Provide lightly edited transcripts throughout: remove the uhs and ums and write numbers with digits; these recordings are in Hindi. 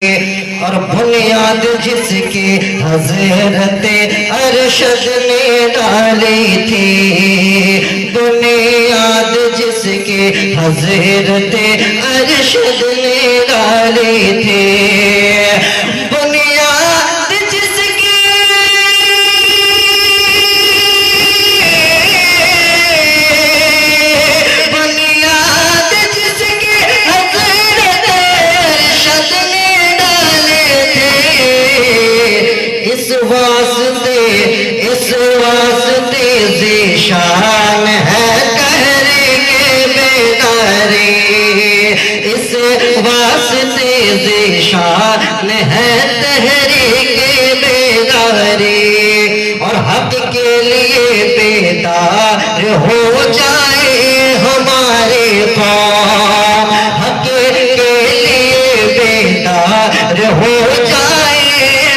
और बुनियाद जिसकी हज़रत अरशद ने डाली थी, बुनियाद जिसकी हज़रत अरशद ने डाली थी, बुनियाद जिसकी हज़रत अरशद ने इस वास्ते ज़ीशान है कहरे बेदारी, इस वास्ते ज़ीशान है तहरीक बेदारी। और हक के लिए बेदार हो जाए हमारे कौम, हक के लिए बेदार हो जाए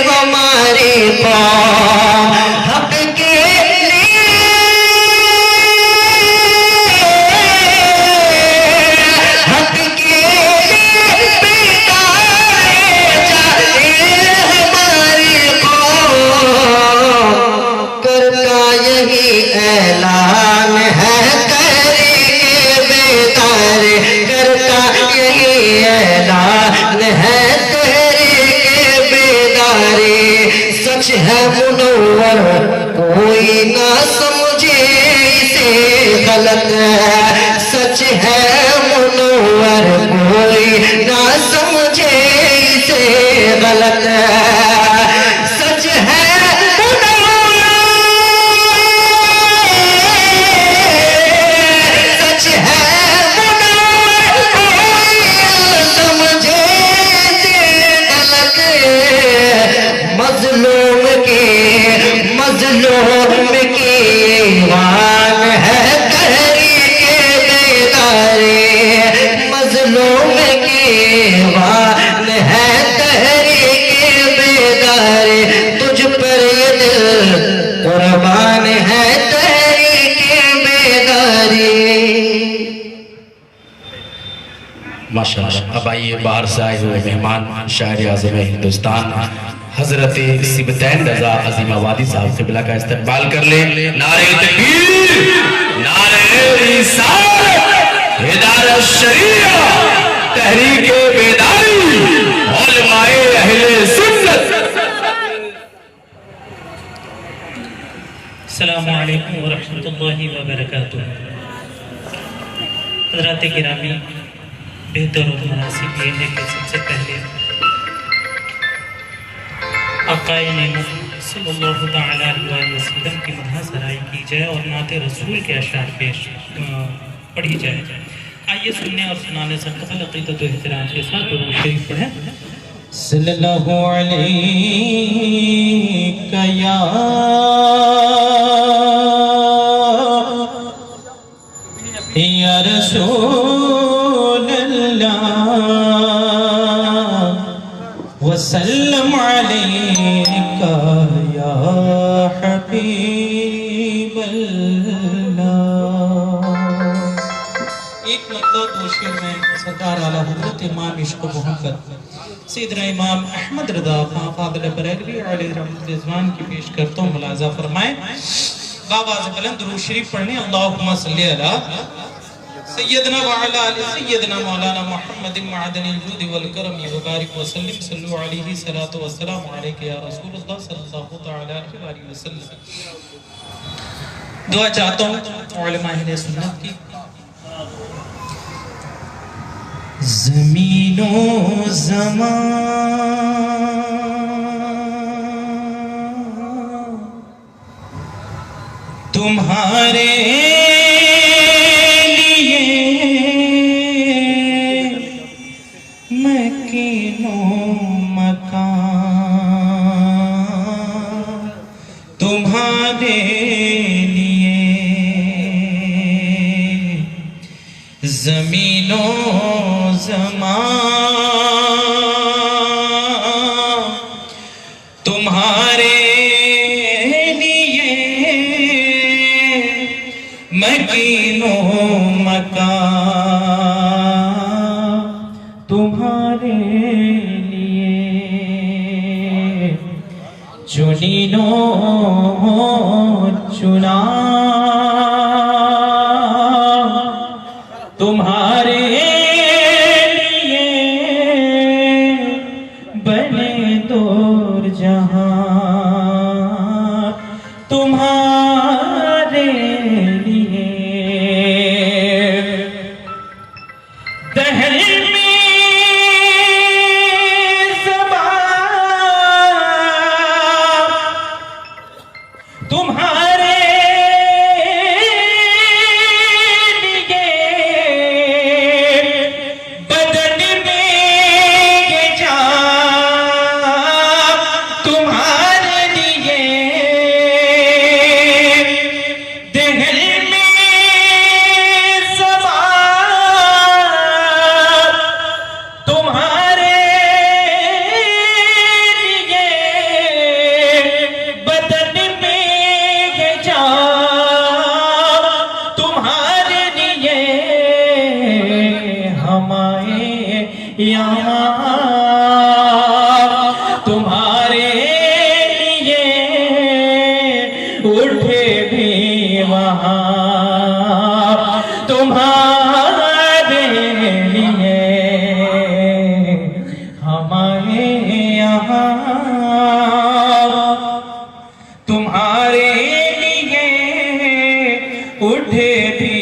हमारी कौम, हक के लिए बेदार जाए हमारी कौम। करता यही ऐलान है करेंगे बेदार, करता यही ऐलान है सच है मुनव्वर कोई ना समझे इसे गलत है, सच है मुनव्वर कोई ना समझे इसे गलत है, सच है मुनव्वर, सच है मुनव्वर कोई ना समझे इसे गलत है। मज़लूम की ईमान है तहरीक बेदारी, मज़लूम की ईमान है तहरीक बेदारी, तुझ पर ये दिल कुर्बान है तहरीक बेदारी। माशाअल्लाह। अब आइए बाहर से आए हुए मेहमान शायर आज़म हिंदुस्तान हजरत सिबतैन रजा अजीमाबादी साहब क़िबला का इस्तकबाल कर ले। नारे तकबीर, नारे रिसालत, हिदायत शरीया, तहरीक बेदारी, उलमाए अहले सुन्नत। अस्सलामु अलैकुम व रहमतुल्लाहि व बरकातुहू। हज़रात गिरामी, बेहतर और मुनासिब ये है कि सबसे पहले आक़ाए नेमत सल्लल्लाहु तआला अलैहि वसल्लम की मदह सराई की जाए और नाते रसूल के अशार पेश पढ़ी जाए। आइए सुनने और सुनाने से कबल अक़ीदत व एहतराम के साथ दुरूद शरीफ पढ़ें। सल्लल्लाहु अलैका या रसूल अल्लाह वसल्लम अलैका या हबीब अल्लाह। एक मतलब दो शेर में सरकार आला हज़रत इमाम इश्क़ मोहब्बत सैयदना इमाम अहमद रज़ा खां फ़ाज़िल बरेलवी अलैहि रहमत रिज़वान की पेश करता हूँ, मुलाज़ा फरमाएं। बावाज़ बुलंद दुरूद शरीफ पढ़ने। अल्लाहुम्मा सल्ली अला सय्यदना व अला आलि सय्यदना मौलाना मुहम्मदिन मअदनिल जुद वल करम व बारिक व सल्लिम सल्लु अलैहि सलातो व सलाम अलैका या रसूलल्लाह सल्लल्लाहु तआला अलैहि वसल्लम। दुआ चाहता हूं उलमा अहले सुन्नत की। ज़मीनो ज़मान तुम्हारे तुम्हारे लिए ज़मीनो ज़मान तुम्हारे लिए मकीनो मकान तुम्हारे लिए चुनिनो चुना तुम्हारे लिए बने दूर जहां तुम्हारे लिए दहर में ज़बां तुम्हारे लिए बदन में ये जान तुम्हारे लिए दिल में ज़बां तुम्हारे लिए बदन में ये जान तुम्हारे लिए हमारे यहाँ तुम्हारे लिए उठे भी वहाँ तुम्हारे लिए हमारे यहाँ तुम्हारे लिए उठे भी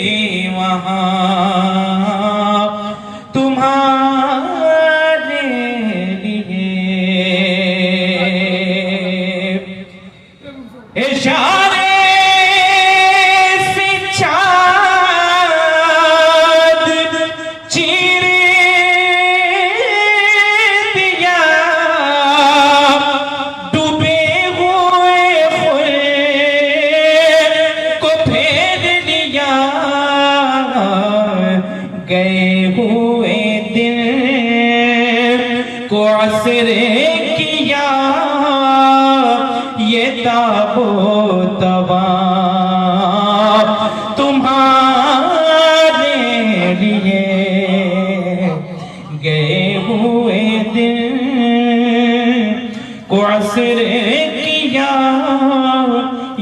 वहाँ तुम्हारे लिए इशारे से चाँद चीरे दिया डूबे हुए फूल को फेर दिया गए हुए दिन को असरे किया ये ताबो तबा तुम्हारे लिए गए हुए दिन को असरे किया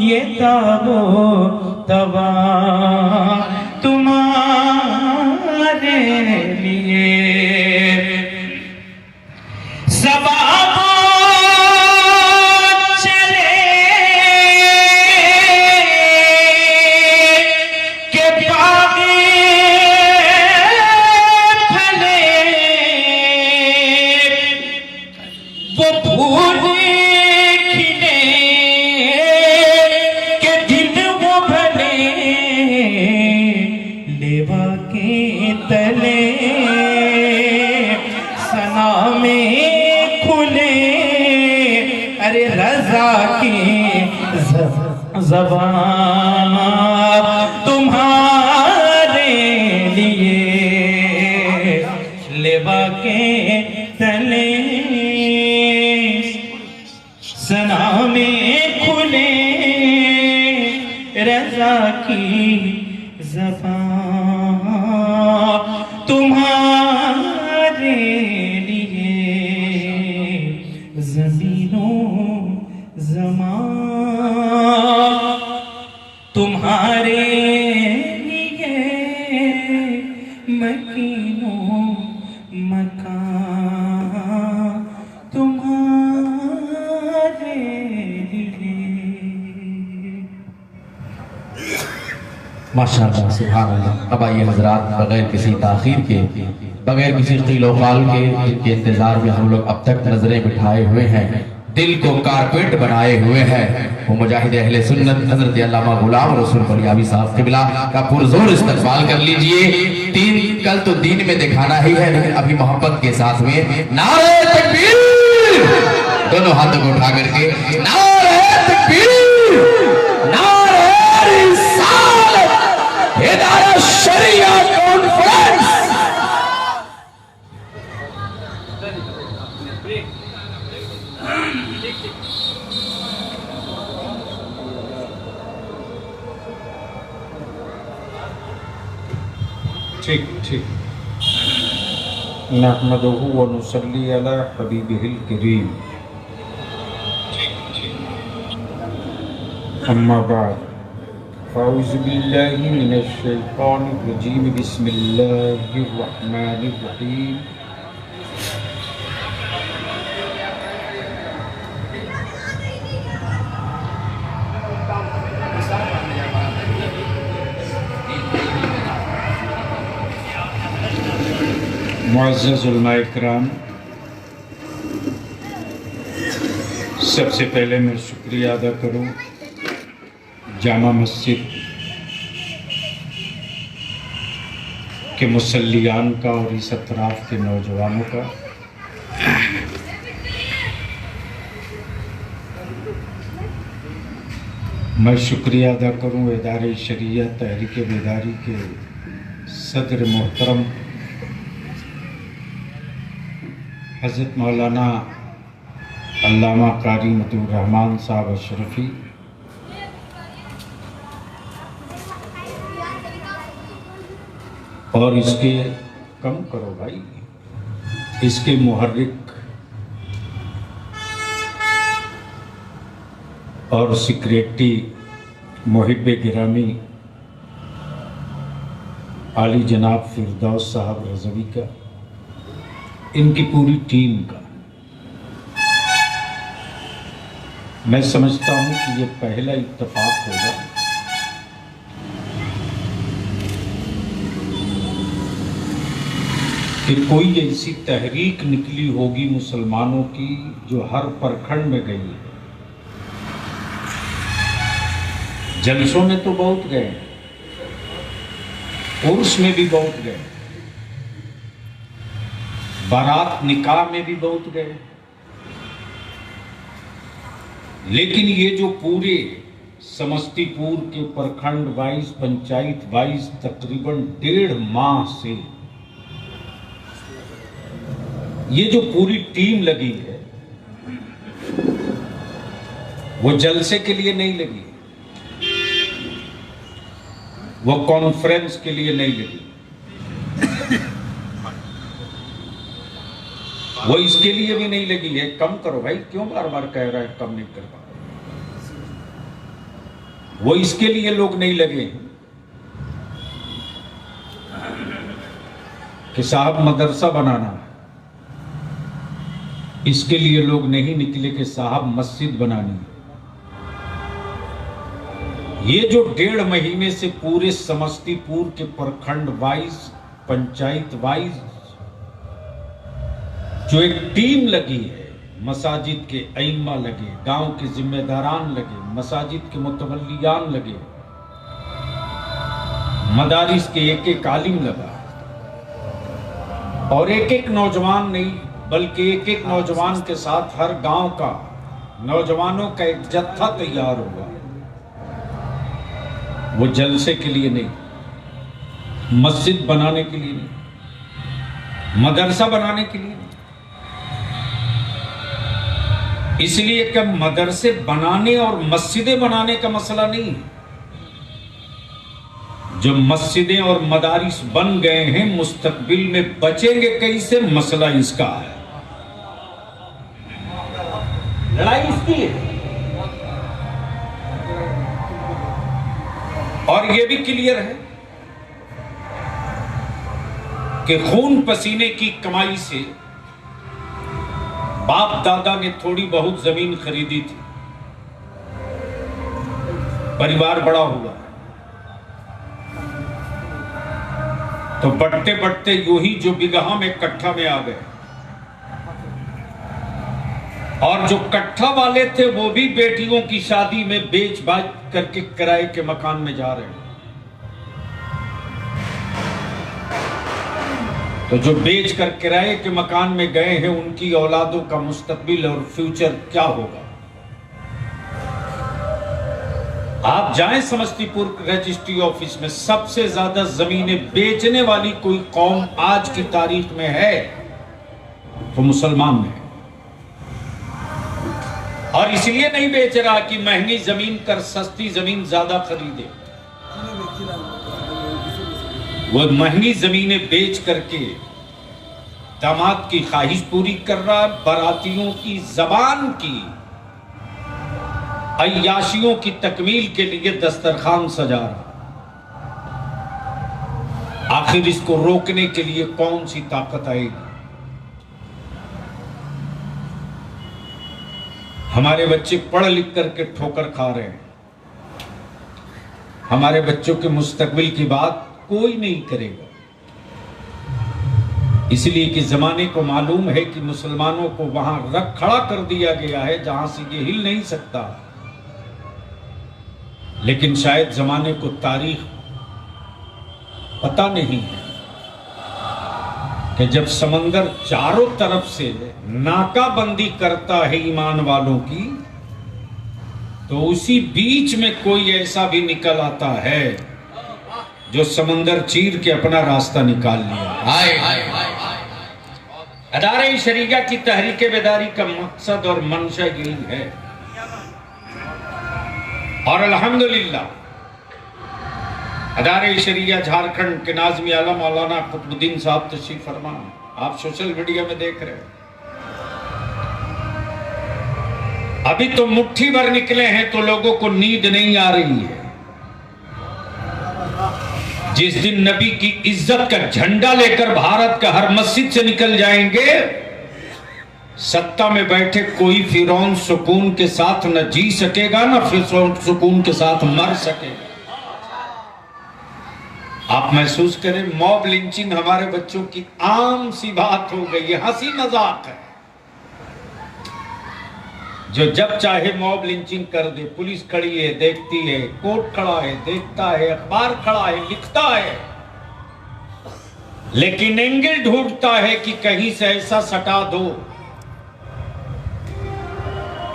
ये ताबो तबा तुम्हारे लिए सबाबो चले के बागी फले वो फूल खिले के दिन वो भले लेवा के तले सना में खुले अरे रजा की ज़बान तुम्हारे लिए लेवा के तले सना में खुले रजा की ज़बान तुम्हारे लिए ज़मीनों ज़मान तुम्हारे लिए मकीनों मकान तुम्हारे लिए। माशाअल्लाह सुभान अल्लाह। अब आइए हजरात, बगैर किसी ताखीर के, बगैर किसी क़ीलो क़ाल के, जिनके इंतजार में हम लोग अब तक नजरें बिठाए हुए हैं, दिल को कारपेट बनाए हुए हैं, वो मुजाहिद अहले सुन्नत हजरत अल्लामा गुलाम रसूल बलियावी साहब क़िबला का पुरजोर इस्तक़बाल कर लीजिए। तीन कल तो दीन में दिखाना ही है, लेकिन अभी मोहब्बत के साथ में नारे तकबीर, दोनों हाथों को उठा करके नारे तकबीर, नारे रिसालत, हिदायत शरिया कॉन्फ्रेंस। ठीक ठीक। नहमदुहु व नुसल्ली अला हबीबिहिल करीम। अम्मा बाद फ़ाउज़ु बिल्लाहि मिनश शैतानिर रजीम बिस्मिल्लाहिर रहमानिर रहीम। मुअज़्ज़ज़ उलमाए किराम, सबसे पहले मैं शुक्रिया अदा करूं जामा मस्जिद के मुसल्लियान का और इस अतराफ के नौजवानों का। मैं शुक्रिया अदा करूं इदारे शरीयत तहरीक बेदारी के सदर मोहतरम हज़रत मौलाना अल्लामा कारी मतीउर रहमान साहब अशरफी, और इसके कम करो भाई, इसके मुहर्रिक और सेक्रेटरी मुहिब्बे गिरामी आली जनाब फिरदौस साहब रज़वी का, इनकी पूरी टीम का मैं समझता हूं कि ये पहला इत्तेफाक होगा कि कोई ऐसी तहरीक निकली होगी मुसलमानों की जो हर प्रखंड में गई है। जलसों में तो बहुत गए, उर्स में भी बहुत गए, बारात निकाह में भी बहुत गए, लेकिन ये जो पूरे समस्तीपुर के प्रखंड वाइज पंचायत वाइज तकरीबन 1.5 माह से ये जो पूरी टीम लगी है, वो जलसे के लिए नहीं लगी, वो कॉन्फ्रेंस के लिए नहीं लगी, वो इसके लिए भी नहीं लगी है। कम करो भाई, क्यों बार बार कह रहा है कम नहीं कर पा। वो इसके लिए लोग नहीं लगे कि साहब मदरसा बनाना है, इसके लिए लोग नहीं निकले कि साहब मस्जिद बनानी है। ये जो 1.5 महीने से पूरे समस्तीपुर के प्रखंड वाइज पंचायत वाइज जो एक टीम लगी है, मसाजिद के अइम्मा लगे, गांव के जिम्मेदारान लगे, मसाजिद के मुतवल्लियान लगे, मदारिस के एक आलिम लगा, और एक नौजवान नहीं बल्कि एक नौजवान के साथ हर गांव का नौजवानों का एक जत्था तैयार होगा। वो जलसे के लिए नहीं, मस्जिद बनाने के लिए नहीं, मदरसा बनाने के लिए नहीं। इसलिए कि मदरसे बनाने और मस्जिदें बनाने का मसला नहीं है। जो मस्जिदें और मदारिस बन गए हैं, मुस्तकबिल में बचेंगे कैसे, मसला इसका है। लड़ाई इसकी है। और यह भी क्लियर है कि खून पसीने की कमाई से बाप दादा ने थोड़ी बहुत जमीन खरीदी थी, परिवार बड़ा हुआ, तो बढ़ते बढ़ते यूं ही जो बिगहा में कट्ठा में आ गए, और जो कट्ठा वाले थे वो भी बेटियों की शादी में बेच बाच करके किराए के मकान में जा रहे हैं। तो जो बेच कर किराए के मकान में गए हैं, उनकी औलादों का मुस्तकबिल और फ्यूचर क्या होगा। आप जाएं समस्तीपुर रजिस्ट्री ऑफिस में, सबसे ज्यादा जमीनें बेचने वाली कोई कौम आज की तारीख में है तो मुसलमान में है। और इसलिए नहीं बेच रहा कि महंगी जमीन कर सस्ती जमीन ज्यादा खरीदे। वो महंगी जमीनें बेच करके दामाद की ख्वाहिश पूरी कर रहा, बारातियों की जबान की अय्याशियों की तकमील के लिए दस्तरखान सजा रहा। आखिर इसको रोकने के लिए कौन सी ताकत आएगी? हमारे बच्चे पढ़ लिख करके ठोकर खा रहे हैं। हमारे बच्चों के मुस्तकबिल की बात कोई नहीं करेगा, इसलिए कि जमाने को मालूम है कि मुसलमानों को वहां रख खड़ा कर दिया गया है जहां से ये हिल नहीं सकता। लेकिन शायद जमाने को तारीख पता नहीं है कि जब समंदर चारों तरफ से नाकाबंदी करता है ईमान वालों की, तो उसी बीच में कोई ऐसा भी निकल आता है जो समंदर चीर के अपना रास्ता निकाल लिया। अदारे शरीया की तहरीक बेदारी का मकसद और मंशा यही है। और अल्हम्दुलिल्लाह अदारे शरीया झारखंड के नाज़मी आला मौलाना कुतुबुद्दीन साहब तशरीफ फरमा, आप सोशल मीडिया में देख रहे हैं। अभी तो मुट्ठी भर निकले हैं तो लोगों को नींद नहीं आ रही है। जिस दिन नबी की इज्जत का झंडा लेकर भारत का हर मस्जिद से निकल जाएंगे, सत्ता में बैठे कोई फिरौन सुकून के साथ न जी सकेगा, न फिरौन सुकून के साथ मर सकेगा। आप महसूस करें, मॉब लिंचिंग हमारे बच्चों की आम सी बात हो गई है, हंसी मजाक है। जो जब चाहे मॉब लिंचिंग कर दे, पुलिस खड़ी है देखती है, कोर्ट खड़ा है देखता है, अखबार खड़ा है लिखता है, लेकिन एंगल ढूंढता है कि कहीं से ऐसा सटा दो,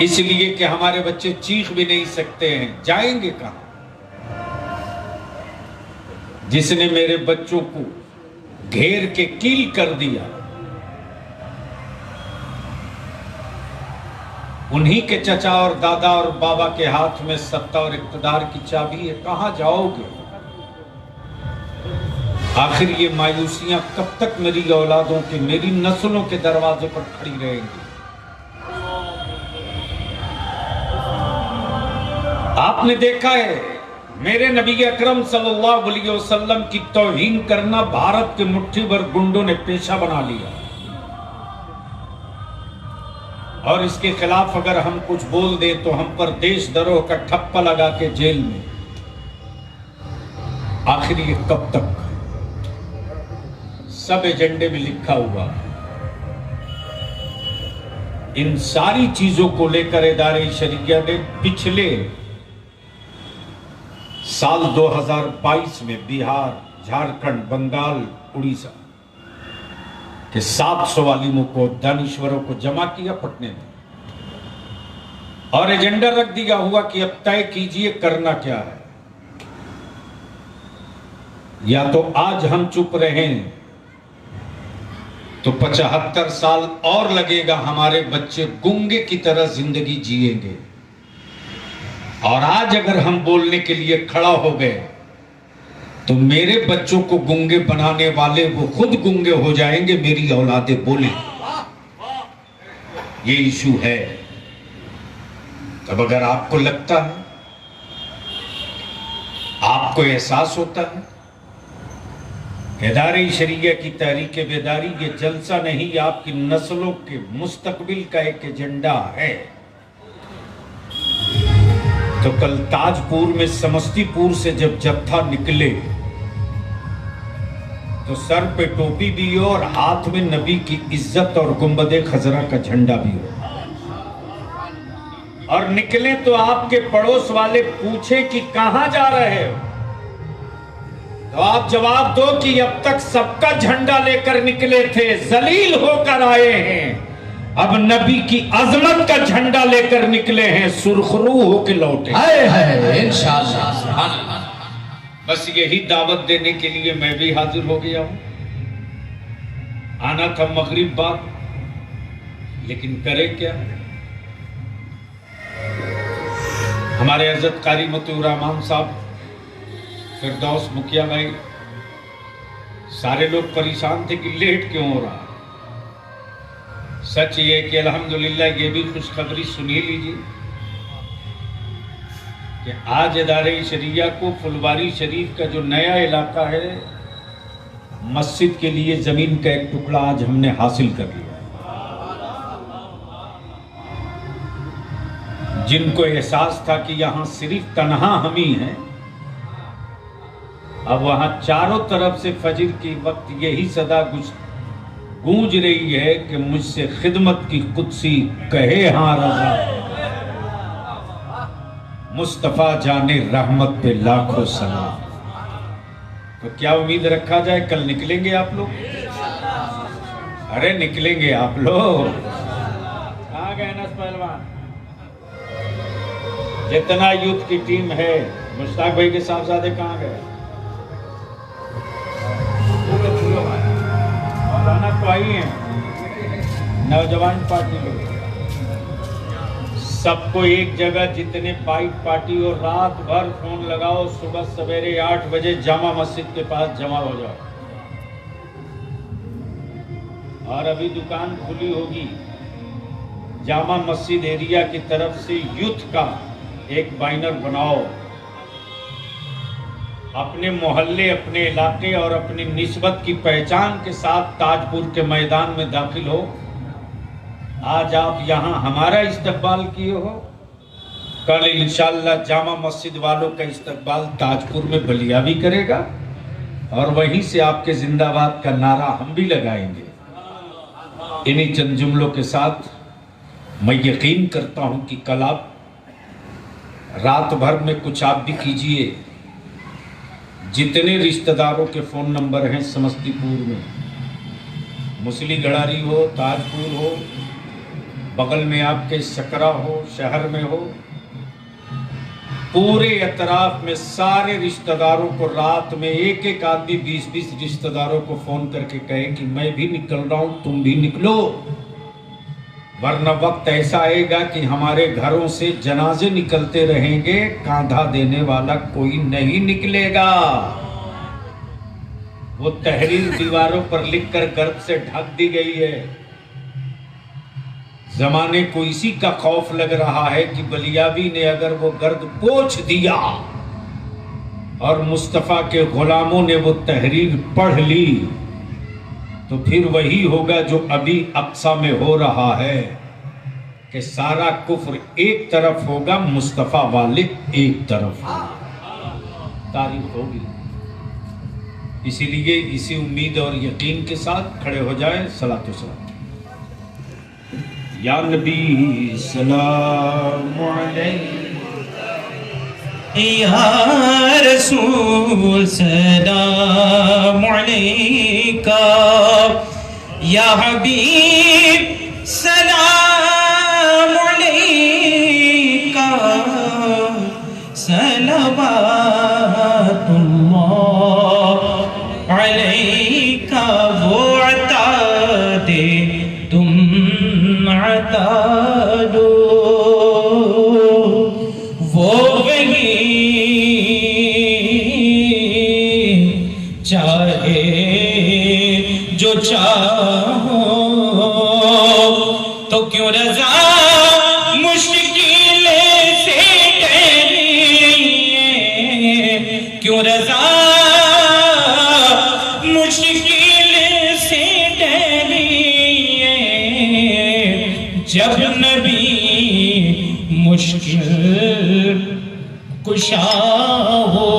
इसलिए कि हमारे बच्चे चीख भी नहीं सकते हैं। जाएंगे कहां? जिसने मेरे बच्चों को घेर के कील कर दिया, उन्हीं के चचा और दादा और बाबा के हाथ में सत्ता और इक्तदार की चाबी है। कहां जाओगे? आखिर ये मायूसियां कब तक मेरी औलादों के, मेरी नस्लों के दरवाजे पर खड़ी रहेंगी? आपने देखा है, मेरे नबी अकरम सल्लल्लाहु अलैहि वसल्लम की तौहीन करना भारत के मुट्ठी भर गुंडों ने पेशा बना लिया, और इसके खिलाफ अगर हम कुछ बोल दें तो हम पर देशद्रोह का ठप्पा लगा के जेल में। आखिर ये कब तक? सब एजेंडे में लिखा हुआ। इन सारी चीजों को लेकर इदारे शरिया ने पिछले साल 2022 में बिहार, झारखंड, बंगाल, उड़ीसा के 700 आलिमों को, दानिश्वरों को जमा किया पटने में, और एजेंडा रख दिया हुआ कि अब तय कीजिए करना क्या है। या तो आज हम चुप रहें तो 75 साल और लगेगा, हमारे बच्चे गूंगे की तरह जिंदगी जिएंगे। और आज अगर हम बोलने के लिए खड़ा हो गए तो मेरे बच्चों को गूंगे बनाने वाले वो खुद गूंगे हो जाएंगे, मेरी औलादें बोले। ये इशू है। तब अगर आपको लगता है, आपको एहसास होता है इदारे शरिया की तहरीक बेदारी ये जलसा नहीं, आपकी नस्लों के मुस्तकबिल का एक एजेंडा है, तो कल ताजपुर में समस्तीपुर से जब जत्था निकले तो सर पे टोपी भी हो और हाथ में नबी की इज्जत और गुंबदे खजरा का झंडा भी हो, और निकले तो आपके पड़ोस वाले पूछे कि कहां जा रहे हो, तो आप जवाब दो कि अब तक सबका झंडा लेकर निकले थे, जलील होकर आए हैं, अब नबी की अजमत का झंडा लेकर निकले हैं, सुरखरू होकर लौटे। इंशाअल्लाह। बस यही दावत देने के लिए मैं भी हाजिर हो गया हूं। आना था मगरिब बाद, लेकिन करे क्या? हमारे हजरत कारी मतीउर रहमान साहब, फिरदौस मुखिया भाई, सारे लोग परेशान थे कि लेट क्यों हो रहा। सच ये कि अल्हम्दुलिल्लाह ये भी खुशखबरी सुन ही लीजिए कि आज इदारे शरिया को फुलवारी शरीफ का जो नया इलाका है, मस्जिद के लिए जमीन का एक टुकड़ा आज हमने हासिल कर लिया। जिनको एहसास था कि यहां सिर्फ तन्हा हम ही हैं, अब वहां चारों तरफ से फजर की वक्त यही सदा गूंज रही है कि मुझसे खिदमत की कुदसी कहे हाँ रज़ा, मुस्तफा जाने रहमत पे लाखों सलाम। तो क्या उम्मीद रखा जाए, कल निकलेंगे आप लोग? अरे निकलेंगे आप लोग। कहाँ गए नस पहलवान? जितना यूथ की टीम है, मुश्ताक भाई के साहबजादे कहाँ गए? मौलाना तो आई है, नौजवान पार्टी लोग सबको एक जगह, जितने बाइक पार्टी और रात भर फोन लगाओ, सुबह सवेरे 8 बजे जामा मस्जिद के पास जमा हो जाओ। और अभी दुकान खुली होगी, जामा मस्जिद एरिया की तरफ से यूथ का एक बैनर बनाओ, अपने मोहल्ले, अपने इलाके और अपनी निस्बत की पहचान के साथ ताजपुर के मैदान में दाखिल हो। आज आप यहाँ हमारा इस्तकबाल किए हो, कल इंशाअल्लाह जामा मस्जिद वालों का इस्तकबाल ताजपुर में बलिया भी करेगा और वहीं से आपके जिंदाबाद का नारा हम भी लगाएंगे। इन्हीं चंद जुमलों के साथ मैं यकीन करता हूं कि कल आप रात भर में कुछ आप भी कीजिए। जितने रिश्तेदारों के फ़ोन नंबर हैं समस्तीपुर में, मुसली गड़ारी हो, ताजपुर हो, बगल में आपके सकरा हो, शहर में हो, पूरे अतराफ में सारे रिश्तेदारों को रात में एक एक आदमी 20-20 रिश्तेदारों को फ़ोन करके कहे कि मैं भी निकल रहा हूँ, तुम भी निकलो, वरना वक्त ऐसा आएगा कि हमारे घरों से जनाजे निकलते रहेंगे, कांधा देने वाला कोई नहीं निकलेगा। वो तहरीर दीवारों पर लिखकर गर्द से ढक दी गई है। जमाने को इसी का खौफ लग रहा है कि बलियावी ने अगर वो गर्द पोंछ दिया और मुस्तफा के गुलामों ने वो तहरीर पढ़ ली, तो फिर वही होगा जो अभी अक्सा में हो रहा है कि सारा कुफ्र एक तरफ होगा, मुस्तफा वाले एक तरफ तारीफ होगी। इसीलिए इसी उम्मीद और यकीन के साथ खड़े हो जाए। सलातो सलाम या नबी सलाम अलैहि, या रसूल सलाम अलैका, या हबीब सलाम अलैका, सलवातुल्लाह अलैका। वो अता दे तुम अता दो, वो वही चाहे जो चाहो, तो क्यों रज़ा मुश्किल से डरिए, क्यों रज़ा मुश्किल से डरिए, जब नबी मुश्किल कुशा हो